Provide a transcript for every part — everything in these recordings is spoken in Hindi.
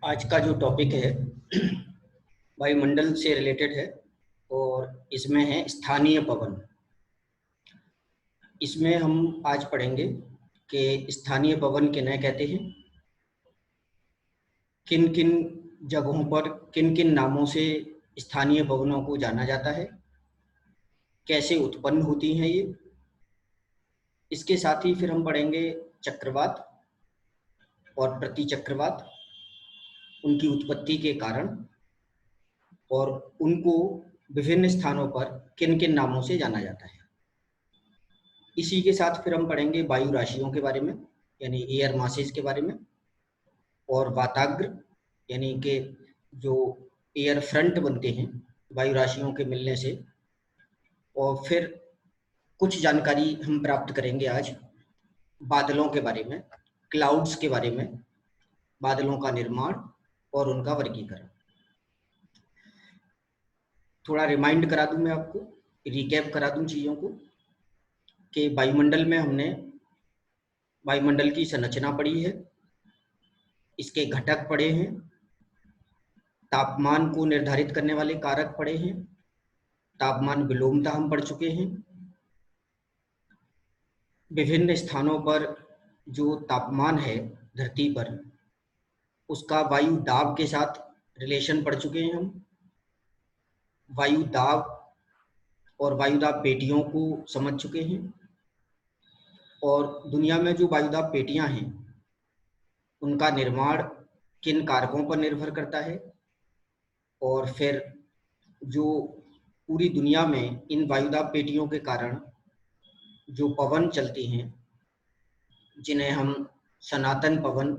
आज का जो टॉपिक है वायुमंडल से रिलेटेड है और इसमें है स्थानीय पवन। इसमें हम आज पढ़ेंगे कि स्थानीय पवन किन्हें कहते हैं, किन किन जगहों पर किन किन नामों से स्थानीय पवनों को जाना जाता है, कैसे उत्पन्न होती हैं ये। इसके साथ ही फिर हम पढ़ेंगे चक्रवात और प्रतिचक्रवात, उनकी उत्पत्ति के कारण और उनको विभिन्न स्थानों पर किन किन नामों से जाना जाता है। इसी के साथ फिर हम पढ़ेंगे वायु राशियों के बारे में, यानी एयर मासेस के बारे में, और वाताग्र यानी कि जो एयर फ्रंट बनते हैं वायु राशियों के मिलने से। और फिर कुछ जानकारी हम प्राप्त करेंगे आज बादलों के बारे में, क्लाउड्स के बारे में, बादलों का निर्माण और उनका वर्गीकरण। थोड़ा रिमाइंड करा दूं मैं आपको, रिकैप करा दूं चीज़ों को कि वायुमंडल में हमने वायुमंडल की संरचना पढ़ी है, इसके घटक पढ़े हैं, तापमान को निर्धारित करने वाले कारक पढ़े हैं, तापमान विलोमता हम पढ़ चुके हैं, विभिन्न स्थानों पर जो तापमान है धरती पर उसका वायु दाब के साथ रिलेशन पढ़ चुके हैं हम, वायु दाब और वायु दाब पेटियों को समझ चुके हैं, और दुनिया में जो वायु दाब पेटियां हैं उनका निर्माण किन कारकों पर निर्भर करता है, और फिर जो पूरी दुनिया में इन वायुदाब पेटियों के कारण जो पवन चलती हैं जिन्हें हम सनातन पवन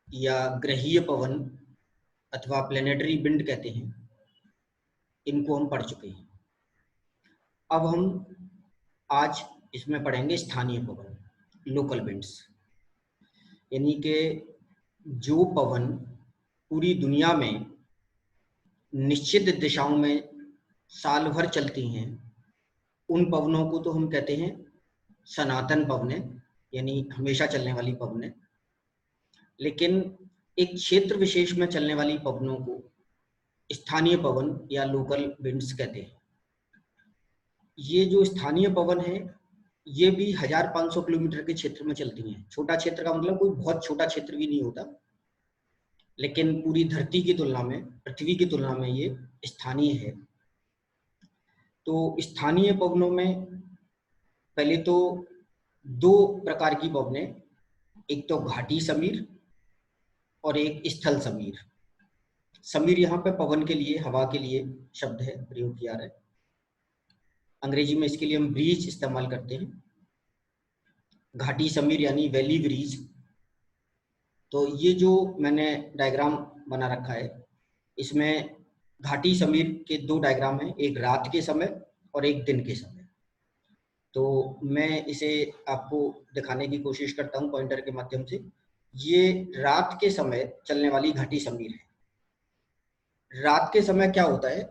या ग्रहीय पवन अथवा प्लेनेटरी विंड कहते हैं, इनको हम पढ़ चुके हैं। अब हम आज इसमें पढ़ेंगे स्थानीय पवन, लोकल विंड्स, यानी कि जो पवन पूरी दुनिया में निश्चित दिशाओं में साल भर चलती हैं उन पवनों को तो हम कहते हैं सनातन पवनें, यानी हमेशा चलने वाली पवनें। लेकिन एक क्षेत्र विशेष में चलने वाली पवनों को स्थानीय पवन या लोकल विंड्स कहते हैं। ये जो स्थानीय पवन है ये भी 1500 किलोमीटर के क्षेत्र में चलती हैं। छोटा क्षेत्र का मतलब कोई बहुत छोटा क्षेत्र भी नहीं होता, लेकिन पूरी धरती की तुलना में, पृथ्वी की तुलना में ये स्थानीय है। तो स्थानीय पवनों में पहले तो दो प्रकार की पवनें, एक तो घाटी समीर और एक स्थल समीर। समीर यहाँ पे पवन के लिए, हवा के लिए शब्द है, प्रयोग किया है। अंग्रेजी में इसके लिए हम ब्रीज इस्तेमाल करते हैं। घाटी समीर यानी वैली ब्रीज। तो ये जो मैंने डायग्राम बना रखा है इसमें घाटी समीर के दो डायग्राम हैं, एक रात के समय और एक दिन के समय। तो मैं इसे आपको दिखाने की कोशिश करता हूँ पॉइंटर के माध्यम से। ये रात के समय चलने वाली घाटी समीर है। रात के समय क्या होता है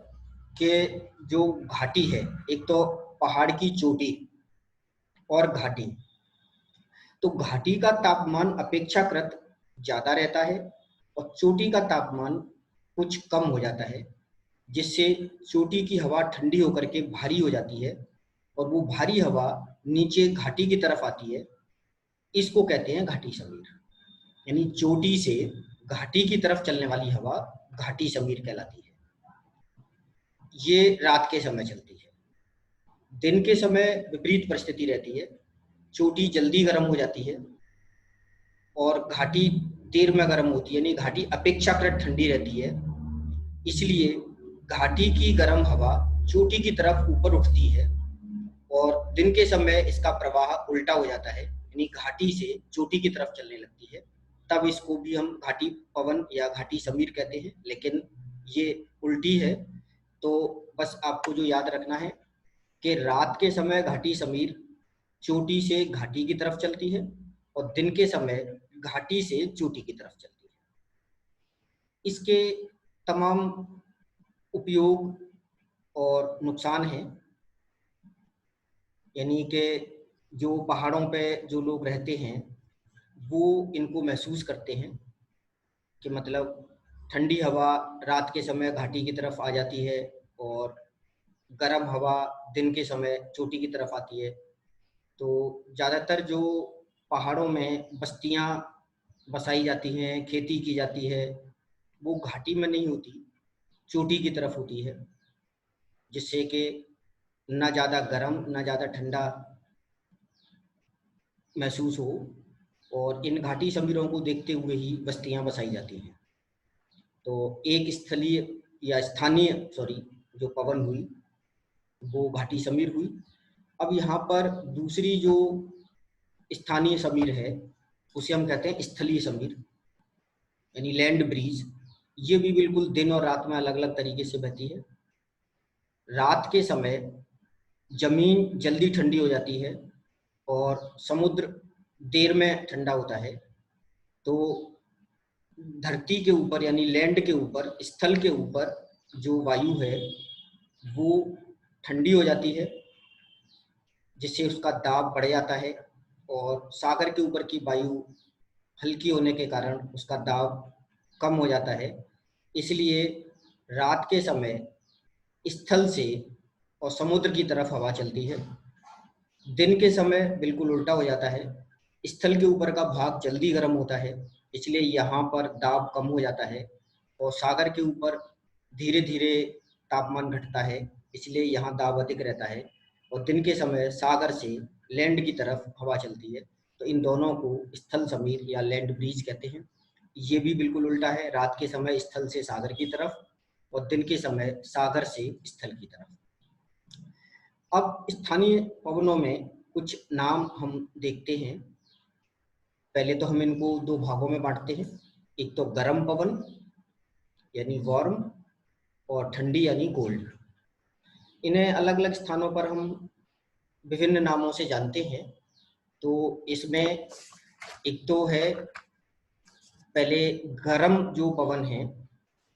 कि जो घाटी है, एक तो पहाड़ की चोटी और घाटी, तो घाटी का तापमान अपेक्षाकृत ज्यादा रहता है और चोटी का तापमान कुछ कम हो जाता है, जिससे चोटी की हवा ठंडी होकर के भारी हो जाती है और वो भारी हवा नीचे घाटी की तरफ आती है। इसको कहते हैं घाटी समीर, यानी चोटी से घाटी की तरफ चलने वाली हवा घाटी समीर कहलाती है। ये रात के समय चलती है। दिन के समय विपरीत परिस्थिति रहती है, चोटी जल्दी गर्म हो जाती है और घाटी देर में गर्म होती है, यानी घाटी अपेक्षाकृत ठंडी रहती है। इसलिए घाटी की गर्म हवा चोटी की तरफ ऊपर उठती है और दिन के समय इसका प्रवाह उल्टा हो जाता है, यानी घाटी से चोटी की तरफ चलने लगती है। तब इसको भी हम घाटी पवन या घाटी समीर कहते हैं, लेकिन ये उल्टी है। तो बस आपको जो याद रखना है कि रात के समय घाटी समीर चोटी से घाटी की तरफ चलती है और दिन के समय घाटी से चोटी की तरफ चलती है। इसके तमाम उपयोग और नुकसान हैं, यानी कि जो पहाड़ों पे जो लोग रहते हैं वो इनको महसूस करते हैं। कि मतलब ठंडी हवा रात के समय घाटी की तरफ आ जाती है और गर्म हवा दिन के समय चोटी की तरफ आती है। तो ज़्यादातर जो पहाड़ों में बस्तियां बसाई जाती हैं, खेती की जाती है, वो घाटी में नहीं होती, चोटी की तरफ होती है, जिससे कि ना ज़्यादा गर्म ना ज़्यादा ठंडा महसूस हो, और इन घाटी समीरों को देखते हुए ही बस्तियां बसाई जाती हैं। तो एक स्थलीय या स्थानीय जो पवन हुई वो घाटी समीर हुई। अब यहाँ पर दूसरी जो स्थानीय समीर है उसे हम कहते हैं स्थलीय समीर, यानी लैंड ब्रीज। ये भी बिल्कुल दिन और रात में अलग अलग तरीके से बहती है। रात के समय जमीन जल्दी ठंडी हो जाती है और समुद्र देर में ठंडा होता है। तो धरती के ऊपर यानी लैंड के ऊपर, स्थल के ऊपर जो वायु है वो ठंडी हो जाती है, जिससे उसका दाब बढ़ जाता है, और सागर के ऊपर की वायु हल्की होने के कारण उसका दाब कम हो जाता है। इसलिए रात के समय स्थल से और समुद्र की तरफ हवा चलती है। दिन के समय बिल्कुल उल्टा हो जाता है, स्थल के ऊपर का भाग जल्दी गर्म होता है, इसलिए यहाँ पर दाब कम हो जाता है, और सागर के ऊपर धीरे धीरे तापमान घटता है, इसलिए यहाँ दाब अधिक रहता है, और दिन के समय सागर से लैंड की तरफ हवा चलती है। तो इन दोनों को स्थल समीर या लैंड ब्रीज कहते हैं। ये भी बिल्कुल उल्टा है, रात के समय स्थल से सागर की तरफ और दिन के समय सागर से स्थल की तरफ। अब स्थानीय पवनों में कुछ नाम हम देखते हैं। पहले तो हम इनको दो भागों में बांटते हैं, एक तो गर्म पवन यानी वार्म, और ठंडी यानी कोल्ड। इन्हें अलग अलग स्थानों पर हम विभिन्न नामों से जानते हैं। तो इसमें एक तो है, पहले गर्म जो पवन हैं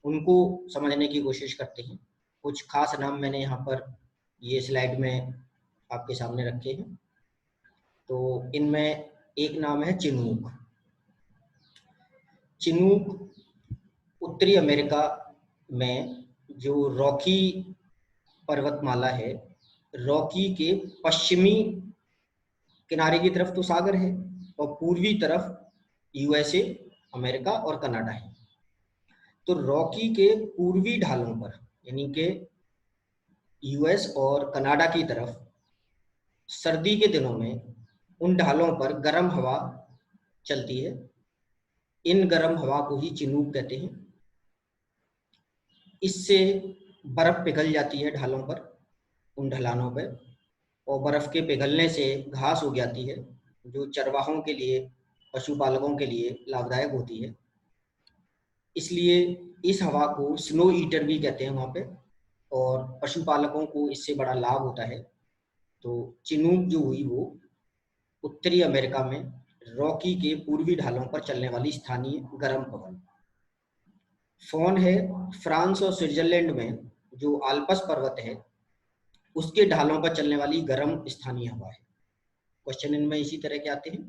उनको समझने की कोशिश करते हैं। कुछ खास नाम मैंने यहाँ पर ये स्लाइड में आपके सामने रखे हैं। तो इनमें एक नाम है चिनूक। चिनूक उत्तरी अमेरिका में जो रॉकी पर्वतमाला है, रॉकी के पश्चिमी किनारे की तरफ तो सागर है, और पूर्वी तरफ यूएसए, अमेरिका और कनाडा है। तो रॉकी के पूर्वी ढालों पर यानी कि यूएस और कनाडा की तरफ सर्दी के दिनों में उन ढालों पर गर्म हवा चलती है। इन गर्म हवा को ही चिनूक कहते हैं। इससे बर्फ पिघल जाती है ढालों पर, उन ढलानों पर, और बर्फ के पिघलने से घास उग जाती है, जो चरवाहों के लिए, पशुपालकों के लिए लाभदायक होती है। इसलिए इस हवा को स्नो ईटर भी कहते हैं वहाँ पे, और पशुपालकों को इससे बड़ा लाभ होता है। तो चिनूक जो हुई वो उत्तरी अमेरिका में रॉकी के पूर्वी ढालों पर चलने वाली स्थानीय गर्म पवन। फोन है फ्रांस और स्विट्जरलैंड में जो आल्पस पर्वत है उसके ढालों पर चलने वाली गर्म स्थानीय हवा है। क्वेश्चन इनमें इसी तरह के आते हैं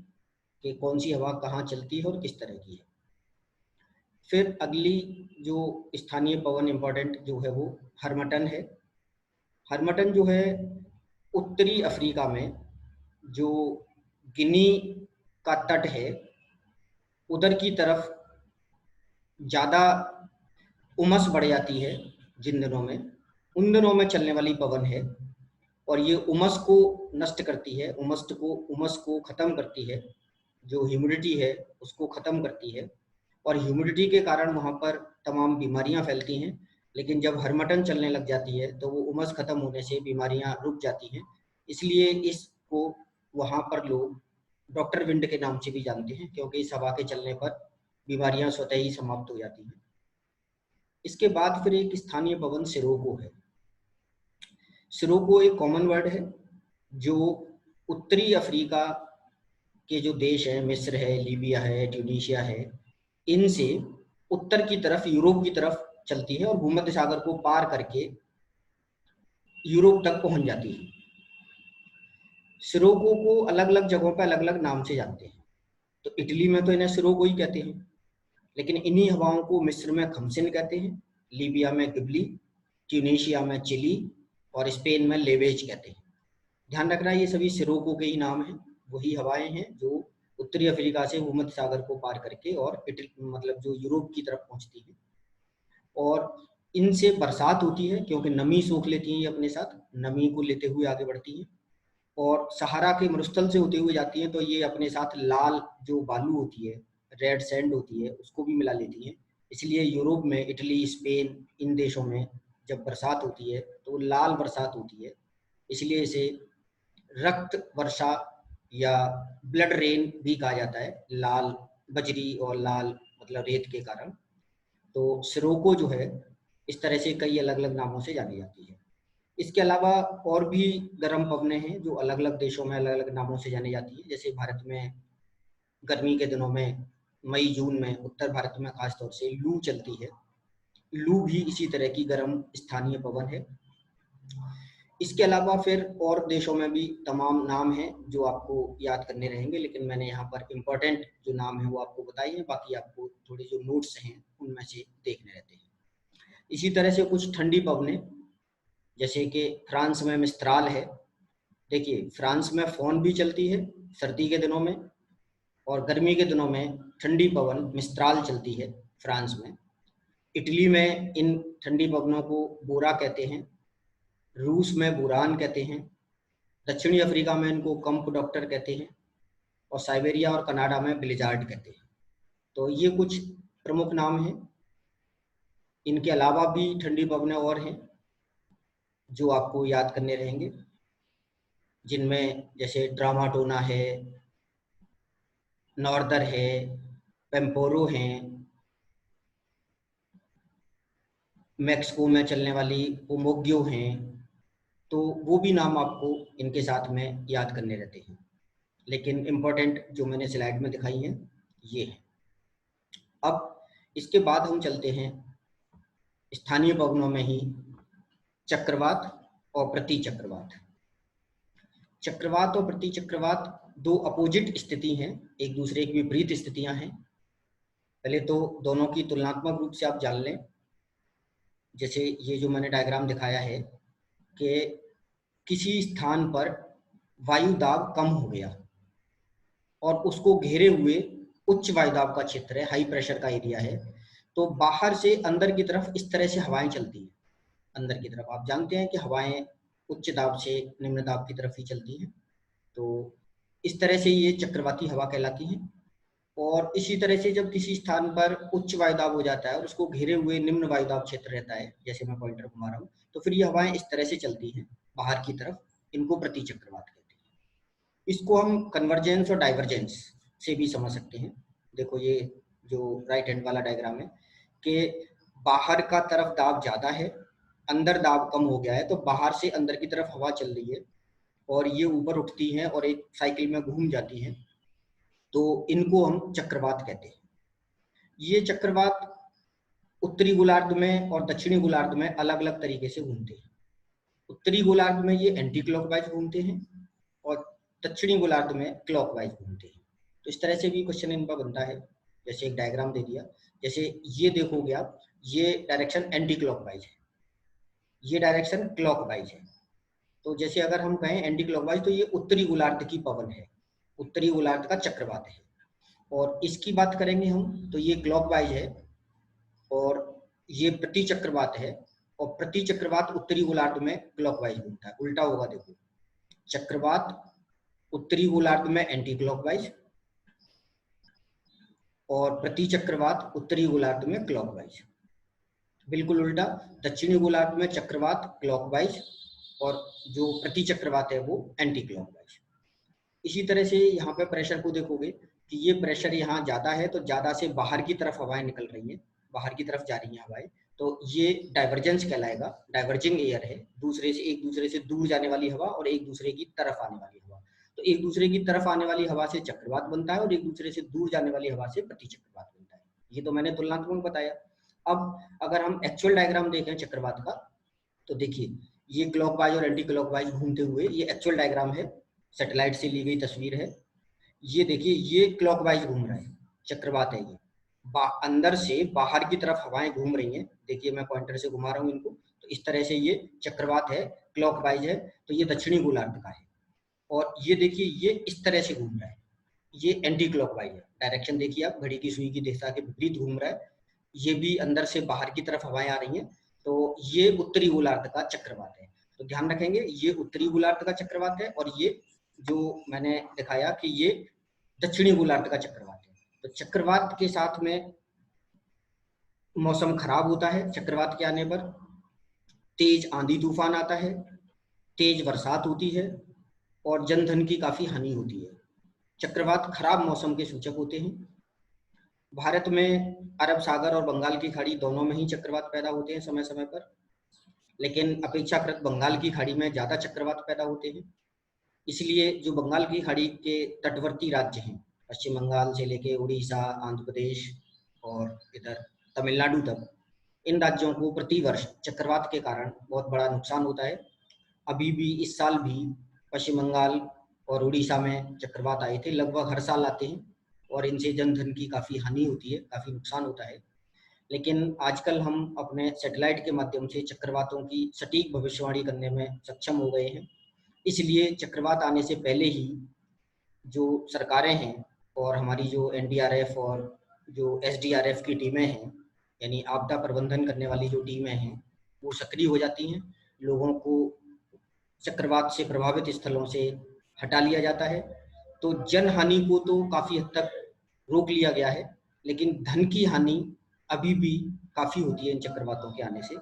कि कौन सी हवा कहाँ चलती है और किस तरह की है। फिर अगली जो स्थानीय पवन इम्पोर्टेंट जो है वो हर्मटन है। हर्मटन जो है उत्तरी अफ्रीका में जो गिनी का तट है उधर की तरफ ज़्यादा उमस बढ़ जाती है जिन दिनों में, उन दिनों में चलने वाली पवन है, और ये उमस को नष्ट करती है, उमस को ख़त्म करती है, जो ह्यूमिडिटी है उसको ख़त्म करती है, और ह्यूमिडिटी के कारण वहाँ पर तमाम बीमारियाँ फैलती हैं। लेकिन जब हर्मटन चलने लग जाती है तो वो उमस ख़त्म होने से बीमारियाँ रुक जाती हैं। इसलिए इसको वहाँ पर लोग डॉक्टर विंड के नाम से भी जानते हैं, क्योंकि इस हवा के चलने पर बीमारियाँ स्वतः ही समाप्त हो जाती हैं। इसके बाद फिर एक स्थानीय पवन सिरोको है। सिरोको एक कॉमन वर्ड है जो उत्तरी अफ्रीका के जो देश हैं, मिस्र है, लीबिया है, ट्यूनीशिया है, इनसे उत्तर की तरफ यूरोप की तरफ चलती है और भूमध्य सागर को पार करके यूरोप तक पहुंच जाती है। सिरोको को अलग अलग जगहों पर अलग अलग नाम से जानते हैं। तो इटली में तो इन्हें सिरोको ही कहते हैं, लेकिन इन्हीं हवाओं को मिस्र में खमसिन कहते हैं, लीबिया में गिबली, ट्यूनीशिया में चिली और स्पेन में लेवेज कहते हैं। ध्यान रखना ये सभी सिरोको के ही नाम हैं, वही हवाएं हैं जो उत्तरी अफ्रीका से भूमध्य सागर को पार करके और इटली मतलब जो यूरोप की तरफ पहुंचती है, और इनसे बरसात होती है क्योंकि नमी सोख लेती हैं ये अपने साथ, नमी को लेते हुए आगे बढ़ती हैं, और सहारा के मरुस्थल से होते हुए जाती हैं तो ये अपने साथ लाल जो बालू होती है, रेड सैंड होती है, उसको भी मिला लेती हैं। इसलिए यूरोप में इटली, स्पेन, इन देशों में जब बरसात होती है तो लाल बरसात होती है, इसलिए इसे रक्त वर्षा या ब्लड रेन भी कहा जाता है, लाल बजरी और लाल मतलब रेत के कारण। तो सिरोको जो है इस तरह से कई अलग अलग नामों से जानी जाती है। इसके अलावा और भी गर्म पवनें हैं जो अलग अलग देशों में अलग अलग नामों से जानी जाती है। जैसे भारत में गर्मी के दिनों में मई जून में उत्तर भारत में खासतौर से लू चलती है, लू भी इसी तरह की गर्म स्थानीय पवन है। इसके अलावा फिर और देशों में भी तमाम नाम हैं जो आपको याद करने रहेंगे, लेकिन मैंने यहाँ पर इम्पोर्टेंट जो नाम है वो आपको बताए हैं, बाकी आपको थोड़े जो नोट्स हैं उनमें से देखने रहते हैं। इसी तरह से कुछ ठंडी पवनें, जैसे कि फ्रांस में मिस्त्राल है। देखिए फ्रांस में फोन भी चलती है सर्दी के दिनों में, और गर्मी के दिनों में ठंडी पवन मिस्त्राल चलती है फ्रांस में। इटली में इन ठंडी पवनों को बोरा कहते हैं, रूस में बुरान कहते हैं, दक्षिणी अफ्रीका में इनको कंप डॉक्टर कहते हैं, और साइबेरिया और कनाडा में ब्लिजार्ड कहते हैं। तो ये कुछ प्रमुख नाम हैं। इनके अलावा भी ठंडी पवनें और हैं जो आपको याद करने रहेंगे, जिनमें जैसे ड्रामाटोना है, नॉर्दर है, पेम्पोरो हैं, मैक्सिको में चलने वाली ओमोग्यो हैं। तो वो भी नाम आपको इनके साथ में याद करने रहते हैं, लेकिन इम्पोर्टेंट जो मैंने स्लाइड में दिखाई हैं ये है। अब इसके बाद हम चलते हैं स्थानीय पवनों में ही चक्रवात और प्रति चक्रवात। चक्रवात और प्रति चक्रवात दो अपोजिट स्थिति हैं, एक दूसरे की विपरीत स्थितियां हैं। पहले तो दोनों की तुलनात्मक रूप से आप जान लें। जैसे ये जो मैंने डायग्राम दिखाया है कि किसी स्थान पर वायु दाब कम हो गया और उसको घेरे हुए उच्च वायुदाब का क्षेत्र है, हाई प्रेशर का एरिया है, तो बाहर से अंदर की तरफ इस तरह से हवाएं चलती हैं। अंदर की तरफ आप जानते हैं कि हवाएं उच्च दाब से निम्न दाब की तरफ ही चलती हैं, तो इस तरह से ये चक्रवाती हवा कहलाती हैं। और इसी तरह से जब किसी स्थान पर उच्च वायुदाब हो जाता है और उसको घेरे हुए निम्न वायुदाब क्षेत्र रहता है, जैसे मैं पॉइंटर घुमा रहा हूँ, तो फिर ये हवाएं इस तरह से चलती हैं बाहर की तरफ, इनको प्रति चक्रवात कहते हैं। इसको हम कन्वर्जेंस और डाइवर्जेंस से भी समझ सकते हैं। देखो ये जो राइट हैंड वाला डायग्राम है कि बाहर का तरफ दाब ज्यादा है, अंदर दाब कम हो गया है, तो बाहर से अंदर की तरफ हवा चल रही है और ये ऊपर उठती हैं और एक साइकिल में घूम जाती हैं, तो इनको हम चक्रवात कहते हैं। ये चक्रवात उत्तरी गोलार्ध में और दक्षिणी गोलार्ध में अलग अलग तरीके से घूमते हैं। उत्तरी गोलार्ध में ये एंटी क्लॉकवाइज घूमते हैं और दक्षिणी गोलार्ध में क्लॉकवाइज घूमते हैं। तो इस तरह से भी क्वेश्चन इन पर बनता है। जैसे एक डायग्राम दे दिया, जैसे ये देखोगे आप, ये डायरेक्शन एंटी क्लॉकवाइज है, ये डायरेक्शन क्लॉकवाइज है। तो जैसे अगर हम कहें एंटी क्लॉकवाइज, तो ये उत्तरी गोलार्ध की पवन है, उत्तरी गोलार्ध का चक्रवात है। और इसकी बात करेंगे हम तो ये क्लॉकवाइज है और ये प्रति चक्रवात है, और प्रति चक्रवात उत्तरी गोलार्ध में क्लॉकवाइज घूमता है। उल्टा होगा, देखो चक्रवात उत्तरी गोलार्ध में एंटी क्लॉकवाइज और प्रति चक्रवात उत्तरी गोलार्ध में क्लॉकवाइज। बिल्कुल उल्टा, दक्षिणी गोलार्ध में चक्रवात क्लॉकवाइज और जो प्रति चक्रवात है वो एंटी क्लॉकवाइज। इसी तरह से यहाँ पे प्रेशर को देखोगे कि ये प्रेशर यहाँ ज्यादा है तो ज्यादा से बाहर की तरफ हवाएं निकल रही हैं, बाहर की तरफ जा रही हैं हवाएं, तो ये डाइवर्जेंस कहलाएगा। डाइवर्जिंग एयर है, एक दूसरे से दूर जाने वाली हवा और एक दूसरे की तरफ आने वाली हवा। तो एक दूसरे की तरफ आने वाली हवा से चक्रवात बनता है और एक दूसरे से दूर जाने वाली हवा से प्रति चक्रवात बनता है। ये तो मैंने तुलनात्मक बताया। अब अगर हम एक्चुअल डायग्राम देखें चक्रवात का, तो देखिए ये क्लॉकवाइज और एंटी क्लॉकवाइज घूमते हुए, ये एक्चुअल डायग्राम है, सैटेलाइट से ली गई तस्वीर है। ये देखिए ये क्लॉकवाइज घूम रहा है, चक्रवात है ये, अंदर से बाहर की तरफ हवाएं घूम रही हैं। देखिए मैं पॉइंटर से घुमा रहा हूँ इनको, तो इस तरह से ये चक्रवात है, क्लॉकवाइज है, तो ये दक्षिणी गोलार्ध का है। और ये देखिए ये इस तरह से घूम रहा है, ये एंटी क्लॉकवाइज है। डायरेक्शन देखिए आप, घड़ी की सुई की दिशा के विपरीत घूम रहा है। ये भी अंदर से बाहर की तरफ हवाएं आ रही हैं, तो ये उत्तरी गोलार्ध का चक्रवात है। तो ध्यान रखेंगे ये उत्तरी गोलार्ध का चक्रवात है, और ये जो मैंने दिखाया कि ये दक्षिणी गोलार्ध का चक्रवात है। तो चक्रवात के साथ में मौसम खराब होता है। चक्रवात के आने पर तेज आंधी तूफान आता है, तेज बरसात होती है, और जनधन की काफी हानि होती है। चक्रवात खराब मौसम के सूचक होते हैं। भारत में अरब सागर और बंगाल की खाड़ी दोनों में ही चक्रवात पैदा होते हैं समय समय पर, लेकिन अपेक्षाकृत बंगाल की खाड़ी में ज्यादा चक्रवात पैदा होते हैं। इसलिए जो बंगाल की खाड़ी के तटवर्ती राज्य हैं, पश्चिम बंगाल से लेके उड़ीसा, आंध्र प्रदेश और इधर तमिलनाडु तक, इन राज्यों को प्रतिवर्ष चक्रवात के कारण बहुत बड़ा नुकसान होता है। अभी भी इस साल भी पश्चिम बंगाल और उड़ीसा में चक्रवात आए थे, लगभग हर साल आते हैं, और इनसे जनधन की काफ़ी हानि होती है, काफ़ी नुकसान होता है। लेकिन आजकल हम अपने सैटेलाइट के माध्यम से चक्रवातों की सटीक भविष्यवाणी करने में सक्षम हो गए हैं। इसलिए चक्रवात आने से पहले ही जो सरकारें हैं और हमारी जो एनडीआरएफ और जो एसडीआरएफ की टीमें हैं, यानी आपदा प्रबंधन करने वाली जो टीमें हैं, वो सक्रिय हो जाती हैं। लोगों को चक्रवात से प्रभावित स्थलों से हटा लिया जाता है। तो जन हानि को तो काफ़ी हद तक रोक लिया गया है, लेकिन धन की हानि अभी भी काफ़ी होती है इन चक्रवातों के आने से।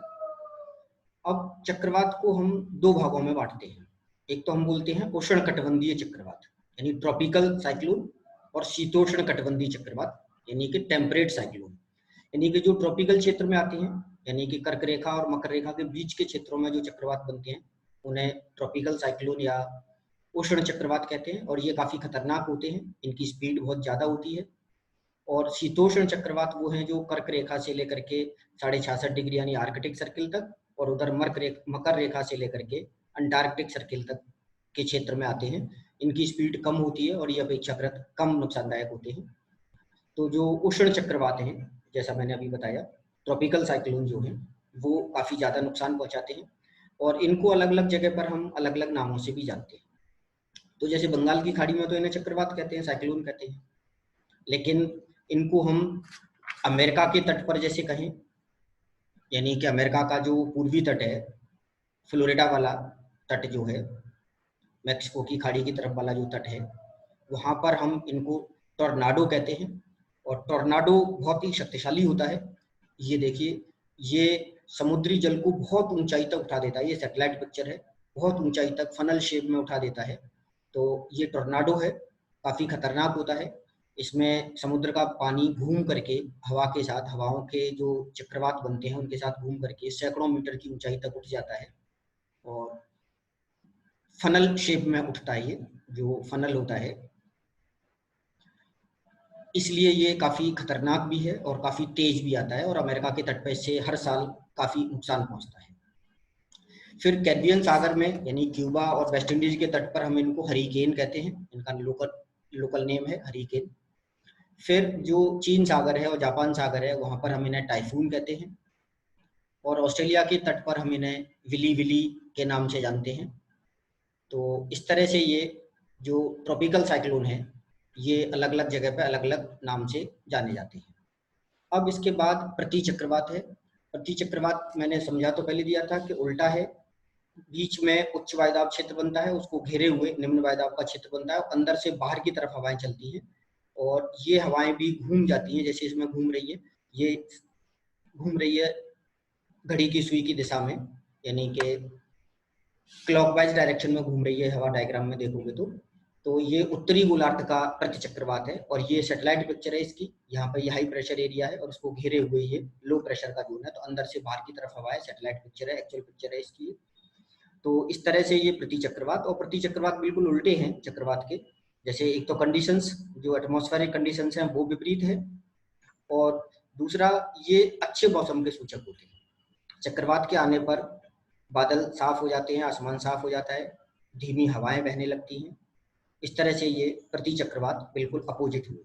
अब चक्रवात को हम दो भागों में बांटते हैं। एक तो हम बोलते हैं उष्णकटिबंधीय चक्रवात यानी ट्रॉपिकल साइक्लोन, और शीतोष्ण कटिबंधीय चक्रवात यानी कि टेम्परेट साइक्लोन। यानी कि जो ट्रॉपिकल क्षेत्र में आते हैं, यानी कि कर्क रेखा और मकर रेखा के बीच के क्षेत्रों में जो चक्रवात बनते हैं, उन्हें ट्रॉपिकल साइक्लोन या उष्ण चक्रवात कहते हैं, और ये काफ़ी खतरनाक होते हैं, इनकी स्पीड बहुत ज़्यादा होती है। और शीतोष्ण चक्रवात वो हैं जो कर्क रेखा से लेकर के 66.5 डिग्री यानी आर्कटिक सर्किल तक, और उधर मकर रेखा से लेकर के अंटार्कटिक सर्किल तक के क्षेत्र में आते हैं। इनकी स्पीड कम होती है और ये अपेक्षाकृत कम नुकसानदायक होते हैं। तो जो उष्ण चक्रवात हैं, जैसा मैंने अभी बताया, ट्रॉपिकल साइक्लोन जो हैं, वो काफ़ी ज़्यादा नुकसान पहुंचाते हैं, और इनको अलग अलग जगह पर हम अलग अलग नामों से भी जानते हैं। तो जैसे बंगाल की खाड़ी में तो इन्हें चक्रवात कहते हैं, साइक्लोन कहते हैं, लेकिन इनको हम अमेरिका के तट पर जैसे कहें, यानी कि अमेरिका का जो पूर्वी तट है, फ्लोरिडा वाला तट जो है, मैक्सिको की खाड़ी की तरफ वाला जो तट है, वहाँ पर हम इनको टॉर्नाडो कहते हैं। और टॉर्नाडो बहुत ही शक्तिशाली होता है। ये देखिए, ये समुद्री जल को बहुत ऊंचाई तक उठा देता है। ये सैटेलाइट पिक्चर है, बहुत ऊंचाई तक फनल शेप में उठा देता है। तो ये टॉर्नाडो है, काफ़ी खतरनाक होता है। इसमें समुद्र का पानी घूम करके हवा के साथ, हवाओं के जो चक्रवात बनते हैं उनके साथ घूम करके सैकड़ों मीटर की ऊंचाई तक उठ जाता है, और फनल शेप में उठता है। ये जो फनल होता है, इसलिए ये काफ़ी खतरनाक भी है और काफ़ी तेज भी आता है, और अमेरिका के तट पर इससे हर साल काफ़ी नुकसान पहुंचता है। फिर कैरिबियन सागर में यानी क्यूबा और वेस्ट इंडीज के तट पर हम इनको हरिकेन कहते हैं, इनका लोकल नेम है हरिकेन। फिर जो चीन सागर है और जापान सागर है, वहाँ पर हम इन्हें टाइफून कहते हैं, और ऑस्ट्रेलिया के तट पर हम इन्हें विली विली के नाम से जानते हैं। तो इस तरह से ये जो ट्रॉपिकल साइक्लोन है, ये अलग अलग जगह पर अलग अलग नाम से जाने जाते हैं। अब इसके बाद प्रति चक्रवात है। प्रति चक्रवात मैंने समझा तो पहले दिया था कि उल्टा है, बीच में उच्च वायुदाब क्षेत्र बनता है, उसको घेरे हुए निम्न वायुदाब का क्षेत्र बनता है, और अंदर से बाहर की तरफ हवाएं चलती हैं, और ये हवाएं भी घूम जाती हैं, जैसे इसमें घूम रही है, ये घूम रही है घड़ी की सुई की दिशा में, यानी कि क्लॉकवाइज डायरेक्शन में घूम रही है हवा। डायग्राम में देखोगे तो ये उत्तरी गोलार्ध का प्रतिचक्रवात है, और ये सैटेलाइट पिक्चर है इसकी। यहाँ पर ये हाई प्रेशर एरिया है और उसको घेरे हुए ये लो प्रेशर का जोन है, तो अंदर से बाहर की तरफ हवा है। सैटेलाइट पिक्चर है, एक्चुअल पिक्चर है इसकी। तो इस तरह से ये प्रति चक्रवात और प्रति चक्रवात बिल्कुल उल्टे हैं चक्रवात के। जैसे एक तो कंडीशंस, जो एटमॉस्फेरिक कंडीशंस हैं, वो विपरीत है, और दूसरा ये अच्छे मौसम के सूचक होते हैं। चक्रवात के आने पर बादल साफ हो जाते हैं, आसमान साफ हो जाता है, धीमी हवाएं बहने लगती हैं। इस तरह से ये प्रति चक्रवात बिल्कुल अपोजिट हुए।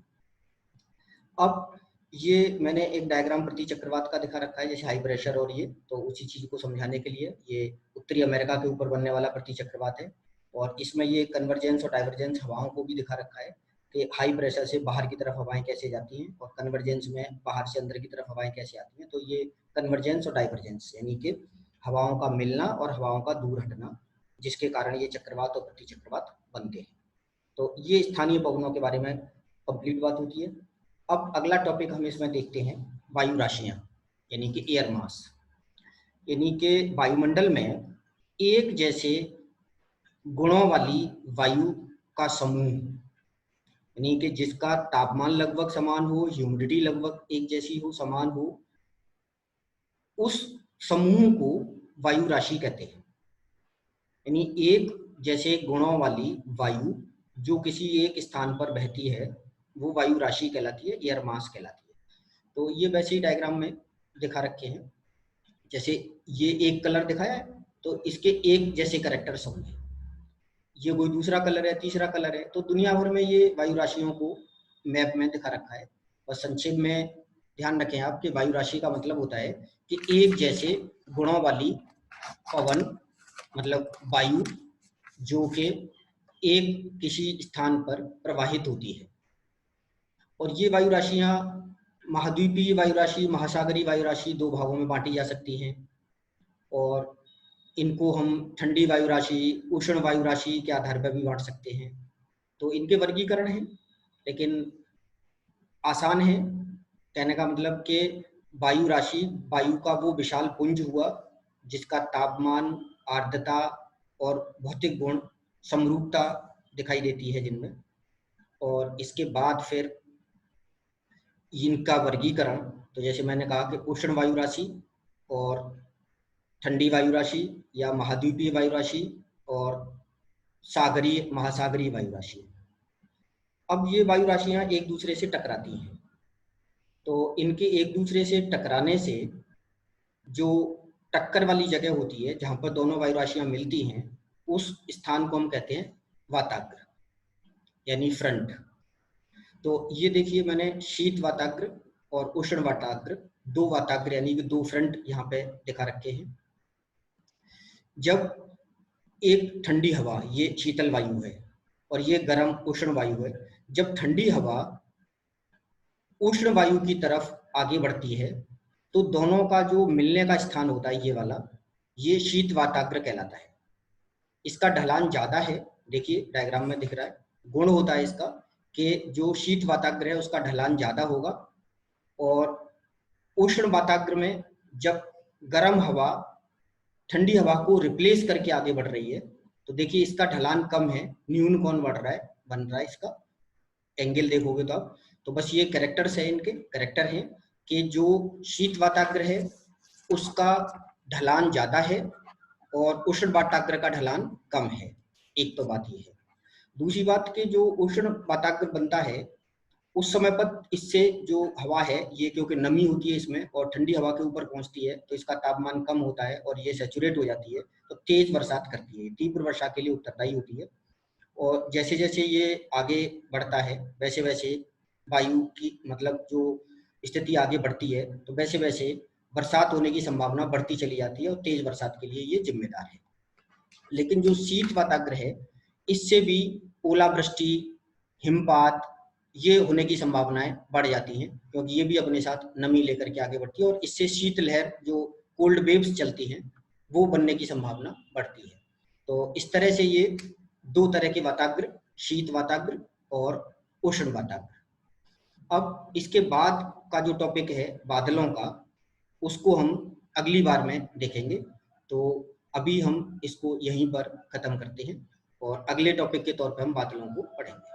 अब ये मैंने एक डायग्राम प्रति चक्रवात का दिखा रखा है, जैसे हाई प्रेशर और ये, तो उसी चीज को समझाने के लिए ये उत्तरी अमेरिका के ऊपर बनने वाला प्रति चक्रवात है। और इसमें ये कन्वर्जेंस और डाइवर्जेंस हवाओं को भी दिखा रखा है कि हाई प्रेशर से बाहर की तरफ हवाएं कैसे जाती हैं और कन्वर्जेंस में बाहर से अंदर की तरफ हवाएं कैसे आती हैं। तो ये कन्वर्जेंस और डाइवर्जेंस यानी कि हवाओं का मिलना और हवाओं का दूर हटना, जिसके कारण ये चक्रवात और प्रति चक्रवात बनते हैं। तो ये स्थानीय पवनों के बारे में कंप्लीट बात होती है। अब अगला टॉपिक हम इसमें देखते हैं वायु राशियां, यानी कि एयर मास, यानी कि वायुमंडल में एक जैसे गुणों वाली वायु का समूह, यानी कि जिसका तापमान लगभग समान हो, ह्यूमिडिटी लगभग एक जैसी हो, समान हो, उस समूह को वायु राशि कहते हैं। यानी एक जैसे गुणों वाली वायु जो किसी एक स्थान पर बहती है वो वायु राशि कहलाती है, एयर मास कहलाती है। तो ये वैसे ही डायग्राम में दिखा रखे हैं, जैसे ये एक कलर दिखाया है तो इसके एक जैसे कैरेक्टर समूह है, ये कोई दूसरा कलर है, तीसरा कलर है। तो दुनिया भर में ये वायु राशियों को मैप में दिखा रखा है। और संक्षेप में ध्यान रखें आप कि वायु राशि का मतलब होता है कि एक जैसे गुणों वाली पवन, मतलब वायु, जो कि एक किसी स्थान पर प्रवाहित होती है। और ये वायु राशियां महाद्वीपीय वायु राशि, महासागरीय वायु राशि दो भागों में बांटी जा सकती हैं। और इनको हम ठंडी वायु राशि, उष्ण वायु राशि के आधार पर भी बांट सकते हैं। तो इनके वर्गीकरण है, लेकिन आसान है। कहने का मतलब कि वायु राशि वायु का वो विशाल पुंज हुआ जिसका तापमान, आर्द्रता और भौतिक गुण, समरूपता दिखाई देती है जिनमें। और इसके बाद फिर इनका वर्गीकरण, तो जैसे मैंने कहा कि उष्ण वायु राशि और ठंडी वायु राशि या महाद्वीपीय वायु राशि और सागरीय, महासागरीय वायु राशि। अब ये वायु राशियां एक दूसरे से टकराती हैं, तो इनके एक दूसरे से टकराने से जो टक्कर वाली जगह होती है जहां पर दोनों वायु राशियां मिलती हैं, उस स्थान को हम कहते हैं वाताग्र, यानी फ्रंट। तो ये देखिए मैंने शीत वाताग्र और उष्ण वाताग्र, दो वाताग्र यानी कि दो फ्रंट यहाँ पे दिखा रखे हैं। जब एक ठंडी हवा, ये शीतल वायु है और ये गर्म उष्ण वायु है, जब ठंडी हवा उष्ण वायु की तरफ आगे बढ़ती है तो दोनों का जो मिलने का स्थान होता है ये वाला, ये शीत वाताग्र कहलाता है। इसका ढलान ज्यादा है, देखिए डायग्राम में दिख रहा है। गुण होता है इसका कि जो शीत वाताग्र है उसका ढलान ज्यादा होगा, और उष्ण वाताग्र में जब गर्म हवा ठंडी हवा को रिप्लेस करके आगे बढ़ रही है तो देखिए इसका ढलान कम है, न्यून कोण बढ़ रहा है, बन रहा है इसका एंगल देखोगे तो आप। तो बस ये कैरेक्टर्स है, इनके कैरेक्टर हैं कि जो शीत वाताग्र है उसका ढलान ज्यादा है और उष्ण वाताग्र का ढलान कम है। एक तो बात ये है। दूसरी बात कि जो उष्ण वाताग्र बनता है उस समय पर इससे जो हवा है ये क्योंकि नमी होती है इसमें और ठंडी हवा के ऊपर पहुंचती है तो इसका तापमान कम होता है और ये सैचुरेट हो जाती है, तो तेज बरसात करती है, तीव्र वर्षा के लिए उत्तरदायी होती है। और जैसे जैसे ये आगे बढ़ता है वैसे वैसे वायु की मतलब जो स्थिति आगे बढ़ती है तो वैसे वैसे बरसात होने की संभावना बढ़ती चली जाती है और तेज बरसात के लिए ये जिम्मेदार है। लेकिन जो शीत वाताग्र है इससे भी ओलावृष्टि, हिमपात ये होने की संभावनाएं बढ़ जाती हैं, क्योंकि ये भी अपने साथ नमी लेकर के आगे बढ़ती है और इससे शीतलहर, जो कोल्ड वेव्स चलती हैं, वो बनने की संभावना बढ़ती है। तो इस तरह से ये दो तरह के वाताग्र, शीत वाताग्र और उष्ण वाताग्र। अब इसके बाद का जो टॉपिक है बादलों का, उसको हम अगली बार में देखेंगे। तो अभी हम इसको यहीं पर खत्म करते हैं और अगले टॉपिक के तौर पर हम बादलों को पढ़ेंगे।